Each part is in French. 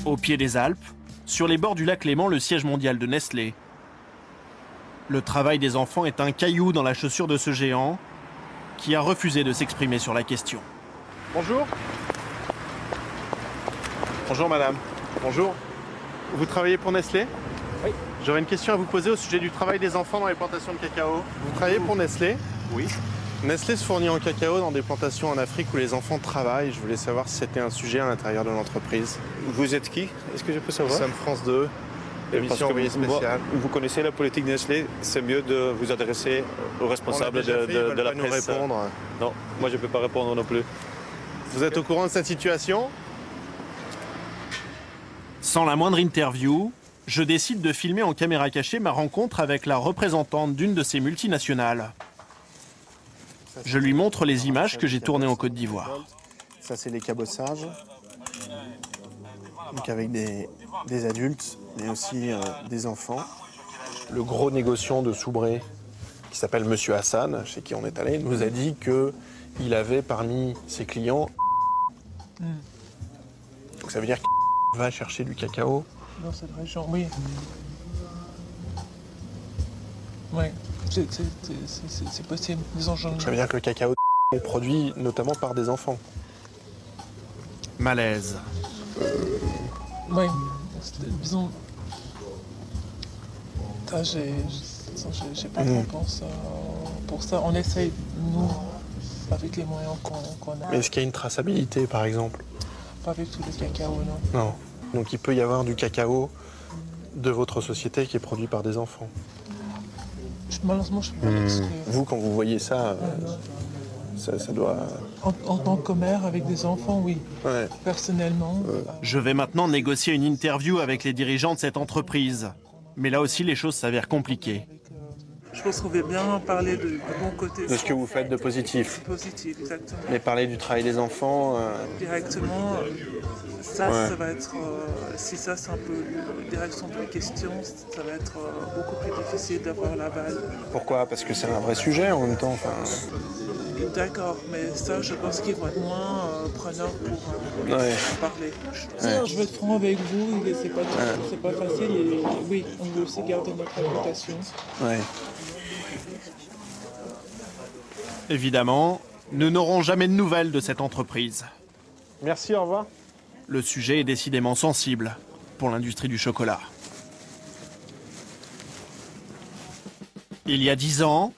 Au pied des Alpes, sur les bords du lac Léman, le siège mondial de Nestlé. Le travail des enfants est un caillou dans la chaussure de ce géant qui a refusé de s'exprimer sur la question. Bonjour. Bonjour madame. Bonjour. Vous travaillez pour Nestlé? Oui. J'aurais une question à vous poser au sujet du travail des enfants dans les plantations de cacao. Vous travaillez pour Nestlé? Oui. Nestlé se fournit en cacao dans des plantations en Afrique où les enfants travaillent. Je voulais savoir si c'était un sujet à l'intérieur de l'entreprise. Vous êtes qui? Est-ce que je peux savoir? Nous sommes France 2, émission envoyée spéciale. Vous connaissez la politique de Nestlé, c'est mieux de vous adresser aux responsables de la nous presse. répondre. Non, moi je ne peux pas répondre non plus. Vous êtes au courant de cette situation? Sans la moindre interview, je décide de filmer en caméra cachée ma rencontre avec la représentante d'une de ces multinationales. Je lui montre les images que j'ai tournées en Côte d'Ivoire. Ça, c'est les cabossages. Donc avec des adultes, mais aussi des enfants. Le gros négociant de Soubré, qui s'appelle Monsieur Hassan, chez qui on est allé, nous a dit qu'il avait parmi ses clients... Donc ça veut dire qu'il va chercher du cacao. Dans cette région, oui. Oui, c'est possible. Disons, Ça veut dire que le cacao est produit notamment par des enfants. Malaise. Oui, disons... J'ai pas de réponse pour ça. On essaye, nous, avec les moyens qu'on a. Mais est-ce qu'il y a une traçabilité, par exemple? Pas avec tout le cacao, non. Non. Donc il peut y avoir du cacao de votre société qui est produit par des enfants. Malheureusement, je ne peux pas l'exclure. Vous, quand vous voyez ça, ça doit... En tant que mère avec des enfants, oui. Ouais. Personnellement... Je vais maintenant négocier une interview avec les dirigeants de cette entreprise. Mais là aussi, les choses s'avèrent compliquées. Je pense qu'on veut bien parler du bon côté. De ce que vous faites de positif. Positif, exactement. Mais parler du travail des enfants... Directement, ça va être... si ça, c'est un peu la direction de la question, ça va être beaucoup plus difficile d'avoir la balle. Pourquoi? Parce que c'est un vrai sujet en même temps. D'accord, mais ça, je pense qu'ils vont être moins preneurs pour parler. Je vais être franc avec vous, c'est pas facile et oui, on veut aussi garder notre réputation. Ouais. Évidemment, nous n'aurons jamais de nouvelles de cette entreprise. Merci, au revoir. Le sujet est décidément sensible pour l'industrie du chocolat. Il y a 10 ans,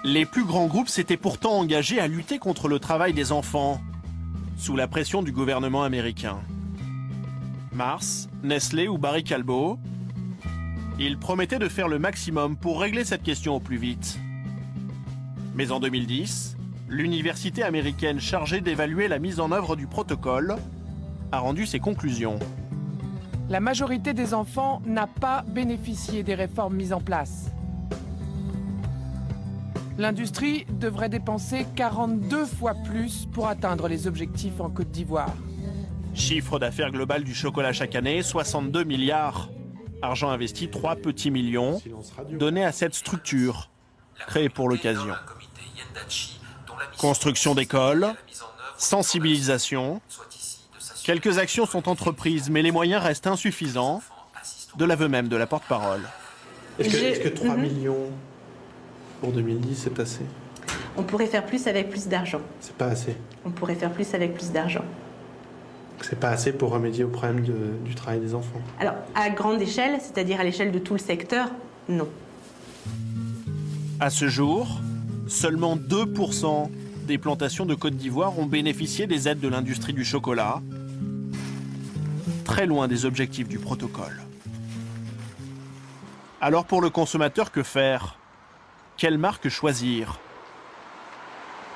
les plus grands groupes s'étaient pourtant engagés à lutter contre le travail des enfants, sous la pression du gouvernement américain. Mars, Nestlé ou Barry Callebaut, ils promettaient de faire le maximum pour régler cette question au plus vite. Mais en 2010, l'université américaine chargée d'évaluer la mise en œuvre du protocole a rendu ses conclusions. La majorité des enfants n'a pas bénéficié des réformes mises en place. L'industrie devrait dépenser 42 fois plus pour atteindre les objectifs en Côte d'Ivoire. Chiffre d'affaires global du chocolat chaque année, 62 milliards. Argent investi, 3 petits millions, donnés à cette structure, créée pour l'occasion. Construction d'écoles, sensibilisation. Quelques actions sont entreprises, mais les moyens restent insuffisants, de l'aveu même de la porte-parole. Est-ce que 3 millions pour 2010, c'est assez? On pourrait faire plus avec plus d'argent. C'est pas assez. On pourrait faire plus avec plus d'argent. C'est pas assez pour remédier au problème du travail des enfants? Alors, à grande échelle, c'est-à-dire à l'échelle de tout le secteur, non. À ce jour, seulement 2% des plantations de Côte d'Ivoire ont bénéficié des aides de l'industrie du chocolat, très loin des objectifs du protocole. Alors pour le consommateur, que faire? Quelle marque choisir?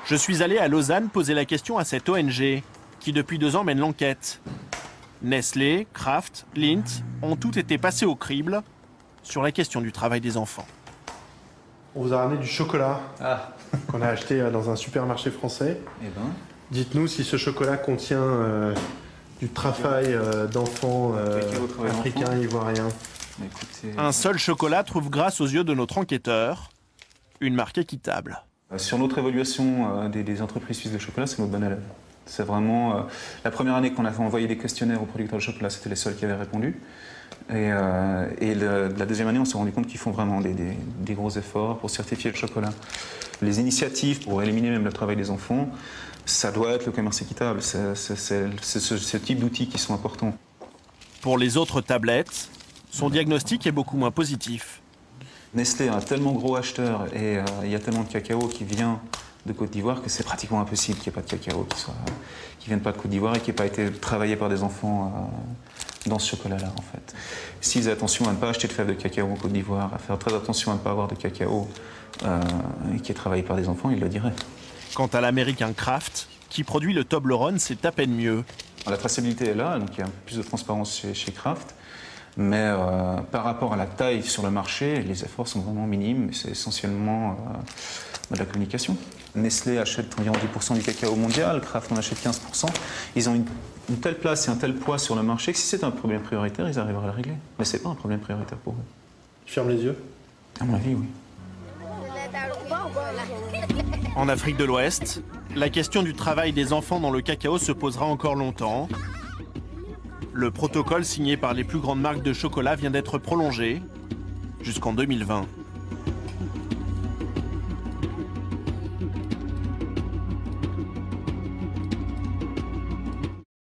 Je suis allé à Lausanne poser la question à cette ONG qui depuis 2 ans mène l'enquête. Nestlé, Kraft, Lindt ont tous été passés au crible sur la question du travail des enfants. On vous a ramené du chocolat qu'on a acheté dans un supermarché français. Dites-nous si ce chocolat contient du travail d'enfants africains, ivoiriens. Un seul chocolat trouve grâce aux yeux de notre enquêteur une marque équitable. Sur notre évaluation des entreprises suisses de chocolat, c'est notre bon élève. C'est vraiment... la première année qu'on a envoyé des questionnaires aux producteurs de chocolat, c'était les seuls qui avaient répondu. Et la deuxième année, on s'est rendu compte qu'ils font vraiment des gros efforts pour certifier le chocolat. Les initiatives pour éliminer même le travail des enfants, ça doit être le commerce équitable. C'est ce type d'outils qui sont importants. Pour les autres tablettes, son diagnostic est beaucoup moins positif. Nestlé est un tellement gros acheteur et il y a tellement de cacao qui vient de Côte d'Ivoire que c'est pratiquement impossible qu'il n'y ait pas de cacao qui ne vienne pas de Côte d'Ivoire et qui n'ait pas été travaillé par des enfants dans ce chocolat-là, en fait. S'ils faisaient attention à ne pas acheter de fèves de cacao en Côte d'Ivoire, à faire très attention à ne pas avoir de cacao qui est travaillé par des enfants, ils le diraient. Quant à l'américain Kraft, qui produit le Toblerone, c'est à peine mieux. La traçabilité est là, donc il y a plus de transparence chez Kraft. Mais par rapport à la taille sur le marché, les efforts sont vraiment minimes. C'est essentiellement de la communication. Nestlé achète environ 10% du cacao mondial, Kraft en achète 15%. Ils ont une telle place et un tel poids sur le marché que si c'est un problème prioritaire, ils arriveraient à le régler. Mais ce n'est pas un problème prioritaire pour eux. Ils ferment les yeux? À mon avis, oui. En Afrique de l'Ouest, la question du travail des enfants dans le cacao se posera encore longtemps. Le protocole signé par les plus grandes marques de chocolat vient d'être prolongé jusqu'en 2020.